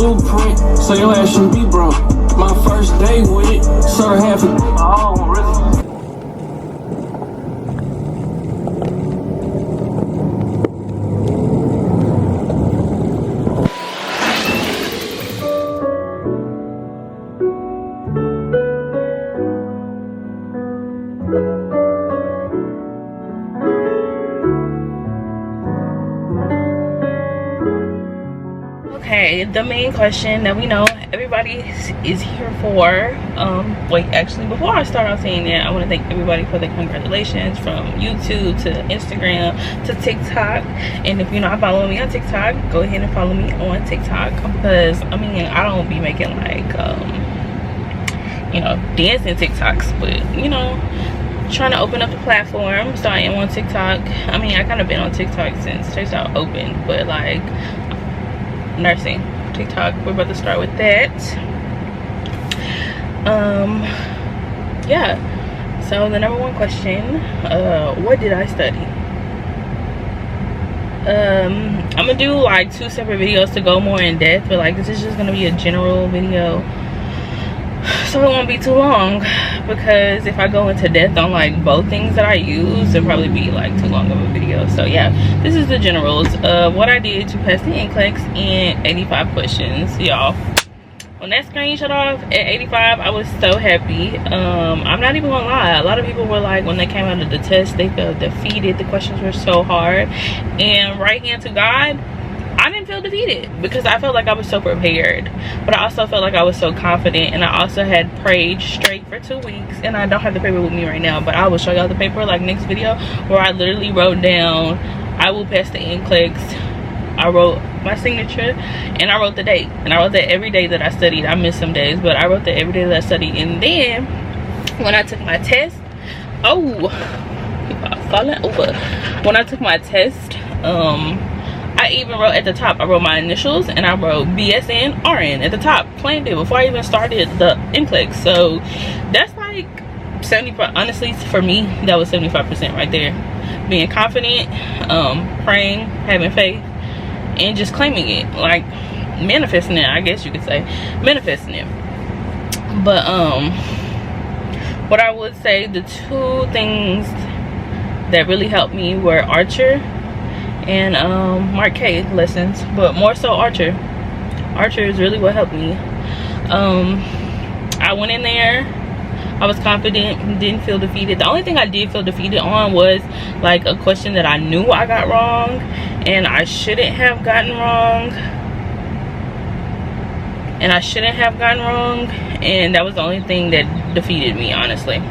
blueprint, so your ass shouldn't be broke. My first day with it, sir, half it. Oh, really? Okay, the main question that we know everybody is here for. Wait, actually, before I start off saying that, I want to thank everybody for the congratulations, from YouTube to Instagram to TikTok. And if you're not following me on TikTok, go ahead and follow me on TikTok, because I mean, I don't be making like you know, dancing TikToks, but you know, trying to open up the platform. So I am on TikTok. I mean, I kind of been on TikTok since TikTok opened, but like nursing TikTok, we're about to start with that. Yeah, so the number one question, what did I study? I'm gonna do like 2 separate videos to go more in depth, but like this is just gonna be a general video, so it won't be too long, because if I go into depth on like both things that I use, it'll probably be like too long of a video. So yeah, this is the generals of what I did to pass the NCLEX in 85 questions, y'all. When that screen shut off at 85, I was so happy. I'm not even gonna lie, a lot of people were like, when they came out of the test, they felt defeated. The questions were so hard, and right hand to God, I didn't feel defeated, because I felt like I was so prepared, but I also felt like I was so confident. And I also had prayed straight for 2 weeks, and I don't have the paper with me right now, but I will show y'all the paper like next video, where I literally wrote down, I will pass the NCLEX. I wrote my signature, and I wrote the date, and I wrote that every day that I studied. I missed some days, but I wrote that every day that I studied. And then when I took my test, oh, I'm falling over. When I took my test, I even wrote at the top, I wrote my initials, and I wrote BSN RN at the top, planned it before I even started the NCLEX. So that's like 75, honestly, for me, that was 75% right there. Being confident, praying, having faith, and just claiming it, like manifesting it, I guess you could say, manifesting it. But what I would say, the 2 things that really helped me were Archer and Mark K lessons, but more so Archer. Archer is really what helped me. I went in there, I was confident, didn't feel defeated. The only thing I did feel defeated on was like a question that I knew I got wrong and I shouldn't have gotten wrong, and that was the only thing that defeated me, honestly,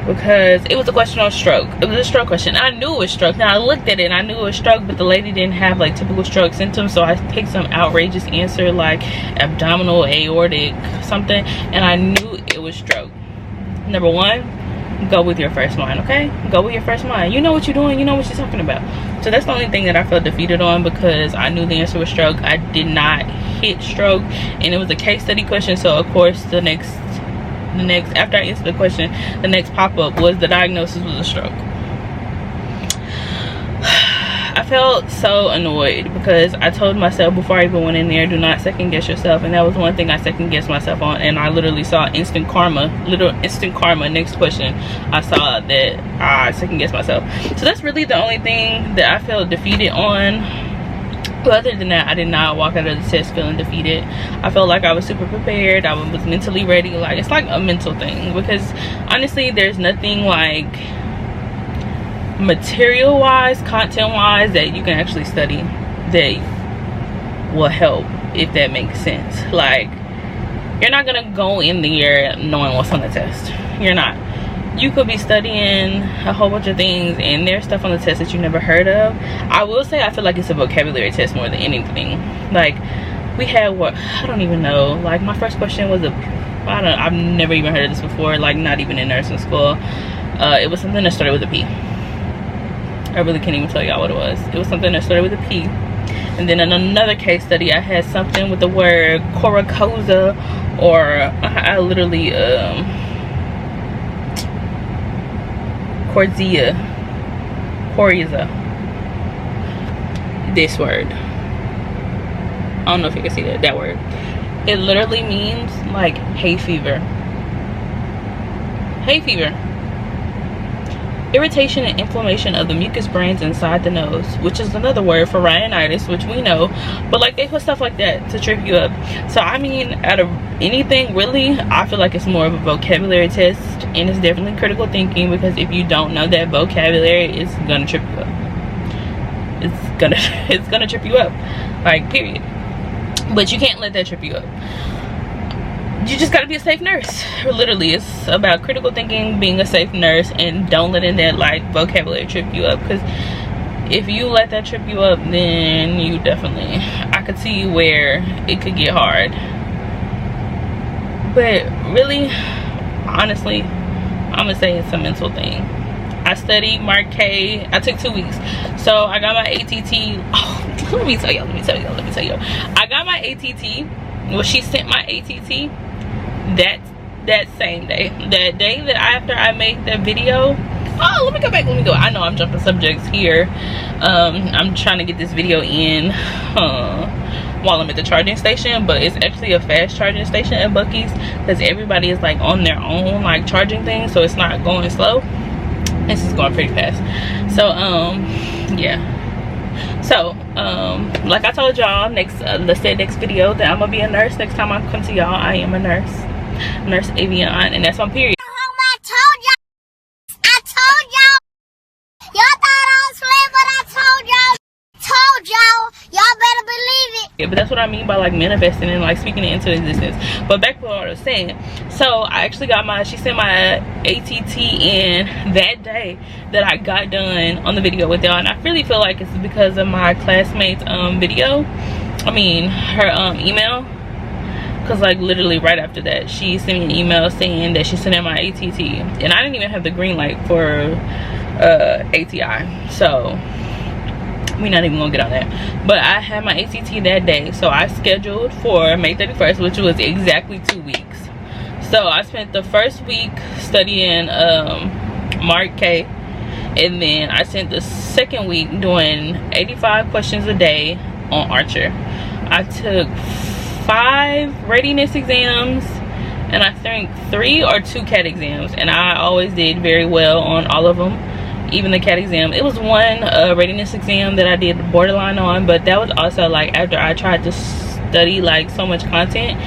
because it was a question on stroke. It was a stroke question. I knew it was stroke. Now I looked at it and I knew it was stroke, but the lady didn't have like typical stroke symptoms, so I picked some outrageous answer like abdominal aortic something, and I knew it was stroke. Number one, go with your first mind, okay? Go with your first mind. You know what you're doing, you know what you're talking about. So that's the only thing that I felt defeated on, because I knew the answer was stroke. I did not hit stroke, and it was a case study question, so of course the next after I answered the question, the next pop-up was the diagnosis was a stroke. I felt so annoyed, because I told myself before I even went in there, do not second guess yourself, and that was one thing I second guessed myself on, and I literally saw instant karma, next question. I saw that I second guessed myself. So that's really the only thing that I felt defeated on. But other than that, I did not walk out of the test feeling defeated. I felt like I was super prepared. I was mentally ready. Like, it's like a mental thing, because honestly, there's nothing like material wise, content wise, that you can actually study that will help, if that makes sense. Like, you're not gonna go in there knowing what's on the test. You're not. You could be studying a whole bunch of things, and there's stuff on the test that you never heard of. I will say I feel like it's a vocabulary test more than anything. Like, we had what, I don't even know, like my first question was I've never even heard of this before, like not even in nursing school. It was something that started with a P. I really can't even tell y'all what it was. It was something that started with a P. And then in another case study, I had something with the word coracosa, or I literally coryza, this word. I don't know if you can see that word. It literally means like hay fever. Hay fever. Irritation and inflammation of the mucous glands inside the nose, which is another word for rhinitis, which we know, but like they put stuff like that to trip you up. So I mean, out of anything really, I feel like it's more of a vocabulary test, and it's definitely critical thinking, because if you don't know that vocabulary, it's gonna trip you up. It's gonna trip you up, like, period. But you can't let that trip you up. You just gotta be a safe nurse. Literally, it's about critical thinking, being a safe nurse, and don't let in that like vocabulary trip you up, because if you let that trip you up, then you definitely, I could see where it could get hard. But really, honestly, I'm gonna say it's a mental thing. I studied Mark K. I took 2 weeks, so I got my ATT. Oh, let me tell y'all. I got my ATT. Well, she sent my ATT that same day. That day that after I made that video. Oh, let me go back. I know I'm jumping subjects here. I'm trying to get this video in while I'm at the charging station, but it's actually a fast charging station at Buc-ee's, because everybody is like on their own like charging thing, so it's not going slow. This is going pretty fast. So yeah. So like I told y'all, next let's say next video that I'm gonna be a nurse. Next time I come to y'all, I am a nurse, Nurse Avion, and that's on period. I told y'all thought I was playing, but I told y'all better believe it. Yeah, but that's what I mean by like manifesting and like speaking it into existence. But back to what I was saying. So I actually got she sent my ATT in that day that I got done on the video with y'all, and I really feel like it's because of my classmate's video. I mean her email, because like literally right after that she sent me an email saying that she sent in my ATT, and I didn't even have the green light for ATI, so we're not even gonna get on that. But I had my ATT that day, so I scheduled for May 31st, which was exactly 2 weeks. So I spent the first week studying Mark K, and then I spent the second week doing 85 questions a day on Archer. I took 5 readiness exams, and I think 3 or 2 CAT exams, and I always did very well on all of them, even the CAT exam. It was one readiness exam that I did borderline on, but that was also like after I tried to study like so much content,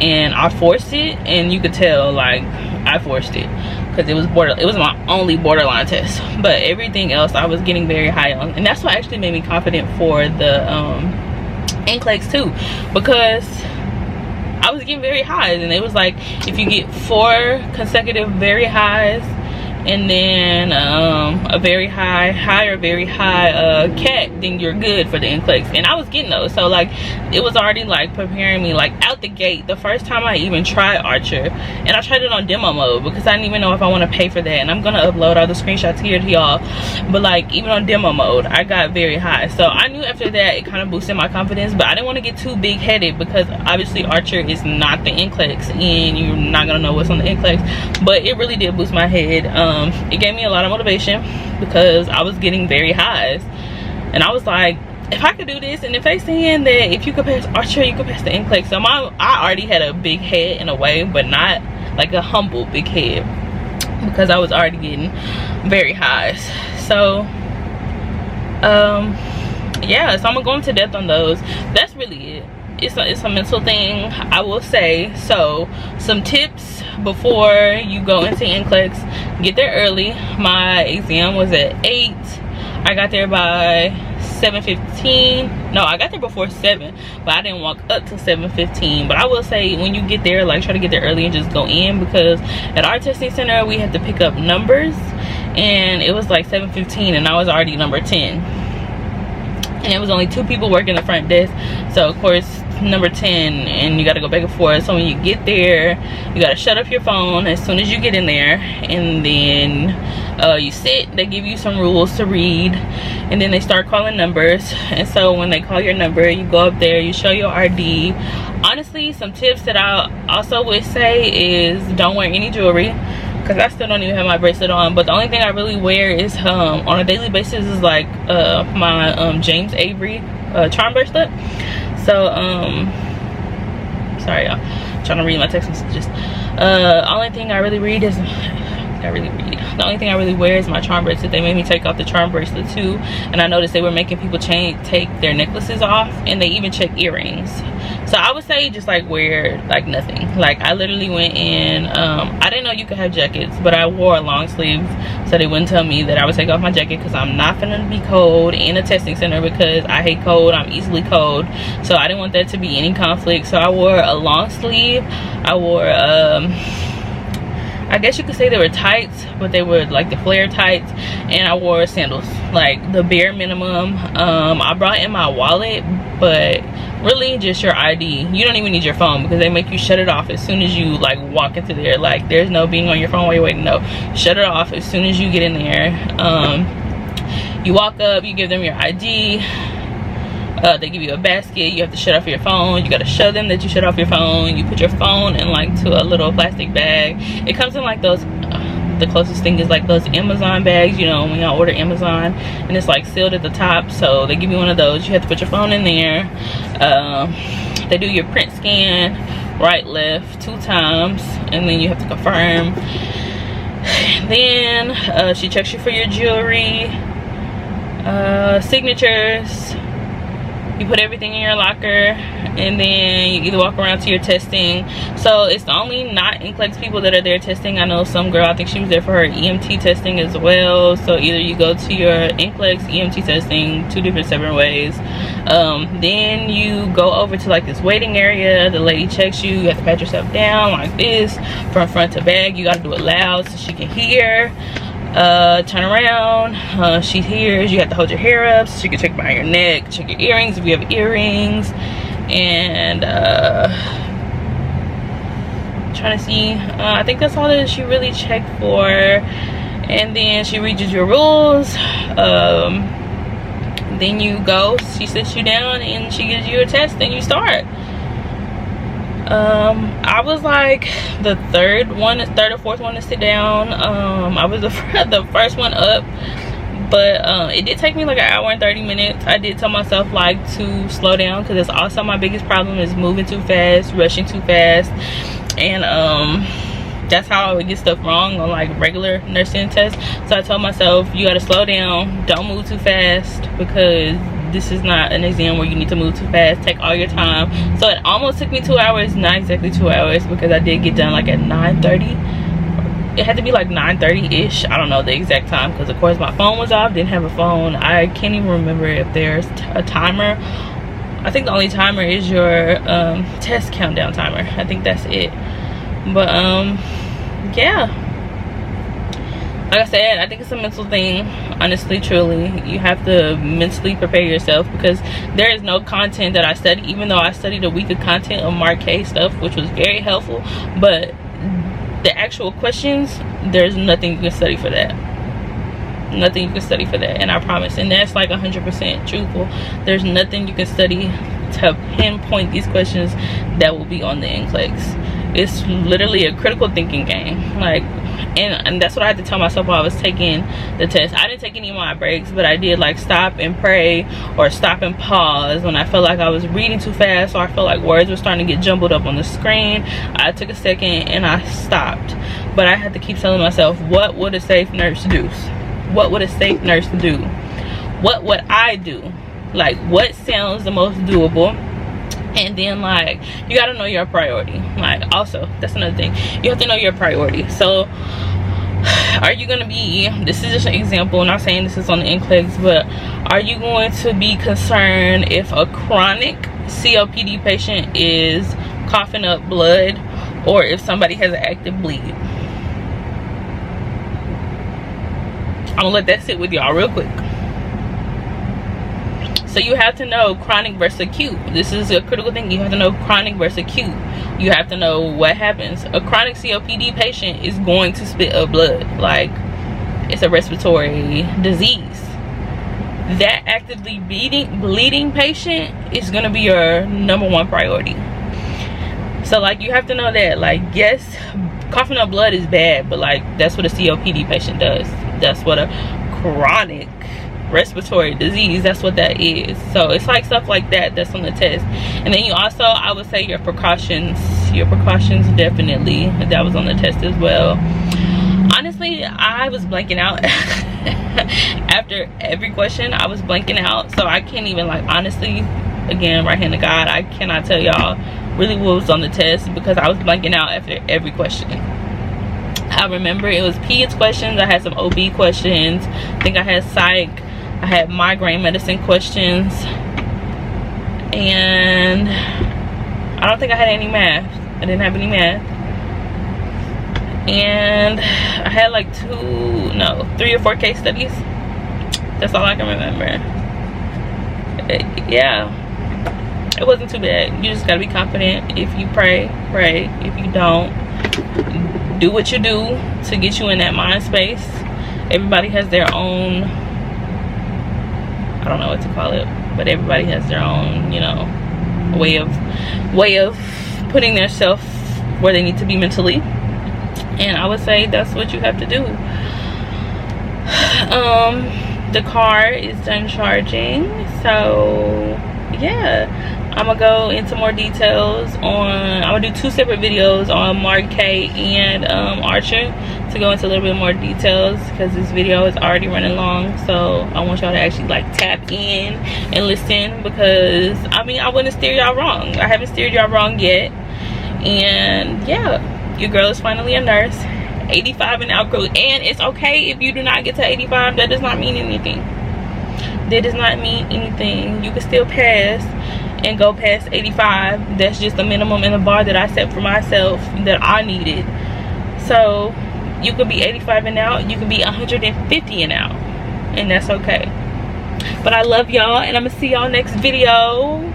and I forced it, and you could tell like I forced it, because it was my only borderline test. But everything else I was getting very high on, and that's what actually made me confident for the NCLEX too, because I was getting very highs, and it was like if you get 4 consecutive very highs and then a very high or very high CAT, then you're good for the NCLEX. And I was getting those, so like it was already like preparing me like out the gate. The first time I even tried Archer, and I tried it on demo mode because I didn't even know if I want to pay for that, and I'm gonna upload all the screenshots here to y'all. But like even on demo mode I got very high, so I knew after that it kind of boosted my confidence. But I didn't want to get too big headed, because obviously Archer is not the NCLEX, and you're not gonna know what's on the NCLEX. But it really did boost my head. It gave me a lot of motivation, because I was getting very highs, and I was like, if I could do this, and if they saying that if you could pass Archer, you could pass the NCLEX. So I already had a big head in a way, but not like a humble big head, because I was already getting very highs. So yeah, so I'm gonna go into depth on those. That's really it. It's a mental thing, I will say. So some tips before you go into NCLEX: get there early. My exam was at 8. I got there by 7:15. No, I got there before 7, but I didn't walk up till 7:15. But I will say, when you get there, like try to get there early and just go in, because at our testing center we had to pick up numbers, and it was like 7:15 and I was already number 10, and it was only 2 people working the front desk. So of course number 10, and you got to go back and forth. So when you get there, you got to shut off your phone as soon as you get in there, and then you sit. They give you some rules to read, and then they start calling numbers. And so when they call your number, you go up there, you show your RD. Honestly, some tips that I also would say is don't wear any jewelry, because I still don't even have my bracelet on. But the only thing I really wear is on a daily basis is like my James Avery charm bracelet. So sorry y'all, trying to read my text messages. Only thing I really read is the only thing I really wear is my charm bracelet. They made me take off the charm bracelet too, and I noticed they were making people take their necklaces off, and they even check earrings. So I would say just like wear like nothing. Like I literally went in, I didn't know you could have jackets, but I wore a long sleeve so they wouldn't tell me that I would take off my jacket, because I'm not gonna be cold in a testing center, because I hate cold. I'm easily cold, so I didn't want there to be any conflict. So I wore a long sleeve. I wore I guess you could say they were tights, but they were like the flare tights, and I wore sandals, like the bare minimum. I brought in my wallet, but really just your ID. You don't even need your phone, because they make you shut it off as soon as you like walk into there. Like there's no being on your phone while you're waiting. No, shut it off as soon as you get in there. You walk up, you give them your ID. They give you a basket. You have to shut off your phone. You got to show them that you shut off your phone. You put your phone in like to a little plastic bag. It comes in like those, the closest thing is like those Amazon bags, you know, when y'all order Amazon, and it's like sealed at the top. So they give you one of those. You have to put your phone in there. They do your print scan, right, left, 2 times, and then you have to confirm. Then she checks you for your jewelry, signatures. You put everything in your locker, and then you either walk around to your testing. So it's only not NCLEX people that are there testing. I know some girl, I think she was there for her EMT testing as well. So either you go to your NCLEX EMT testing, 2 different separate ways. Then you go over to like this waiting area. The lady checks you. You have to pat yourself down like this from front to back. You got to do it loud so she can hear. Turn around, she hears. You have to hold your hair up so she can check behind your neck, check your earrings if you have earrings, and trying to see, I think that's all that she really checked for. And then she reads your rules. Then you go, she sits you down and she gives you a test, and you start. I was like the third or fourth one to sit down. I was the first one up, but it did take me like an hour and 30 minutes. I did tell myself like to slow down, because that's also my biggest problem, is moving too fast, rushing too fast, and that's how I would get stuff wrong on like regular nursing tests. So I told myself, you got to slow down, don't move too fast, because this is not an exam where you need to move too fast. Take all your time. So it almost took me 2 hours, not exactly 2 hours, because I did get done like at 9:30. It had to be like 9:30-ish. I don't know the exact time, because of course my phone was off, didn't have a phone. I can't even remember if there's a timer. I think the only timer is your test countdown timer. I think that's it. But yeah, like I said, I think it's a mental thing, honestly, truly. You have to mentally prepare yourself, because there is no content that I study, even though I studied a week of content of Mark K stuff, which was very helpful. But the actual questions, there's nothing you can study for that. Nothing you can study for that, and I promise. And that's like 100% truthful. There's nothing you can study to pinpoint these questions that will be on the NCLEX. It's literally a critical thinking game. Like, and that's what I had to tell myself while I was taking the test. I didn't take any of my breaks, but I did like stop and pray, or stop and pause when I felt like I was reading too fast, or I felt like words were starting to get jumbled up on the screen. I took a second and I stopped. But I had to keep telling myself, what would a safe nurse do? What would a safe nurse do? What would I do? Like, what sounds the most doable? And then like, you got to know your priority. Like, also, that's another thing, you have to know your priority. So are you going to be, this is just an example, I'm not saying this is on the NCLEX, but are you going to be concerned if a chronic COPD patient is coughing up blood, or if somebody has an active bleed? I'm gonna let that sit with y'all real quick. So you have to know chronic versus acute. This is a critical thing. You have to know chronic versus acute. You have to know what happens. A chronic COPD patient is going to spit up blood. Like, it's a respiratory disease. That actively bleeding patient is going to be your #1 priority. So like, you have to know that, like, yes, coughing up blood is bad, but like, that's what a COPD patient does. That's what a chronic respiratory disease. That's what that is. So it's like stuff like that that's on the test. And then you also, I would say your precautions definitely, that was on the test as well. Honestly, I was blanking out. After every question, I was blanking out. So I can't even, like, honestly, again, right hand to God, I cannot tell y'all really what was on the test, because I was blanking out after every question. I remember it was peds questions, I had some OB questions, I think I had psych, I had migraine medicine questions, and I don't think I had any math. I didn't have any math. And I had like 3 or 4 case studies. That's all I can remember. Yeah, it wasn't too bad. You just gotta be confident. If you pray, pray. If you don't, do what you do to get you in that mind space. Everybody has their own, I don't know what to call it, but everybody has their own, you know, way of putting their self where they need to be mentally. And I would say that's what you have to do. The car is done charging, so yeah, I'm gonna go into more details on, I'm gonna do 2 separate videos on Mark K and Archer, to go into a little bit more details, because this video is already running long. So I want y'all to actually like tap in and listen, because I mean, I wouldn't steer y'all wrong. I haven't steered y'all wrong yet. And yeah, your girl is finally a nurse. 85 and out crew. And it's okay if you do not get to 85. That does not mean anything. That does not mean anything. You can still pass and go past 85. That's just the minimum and the bar that I set for myself that I needed. So you could be 85 and out, you could be 150 and out, and that's okay. But I love y'all, and I'm gonna see y'all next video.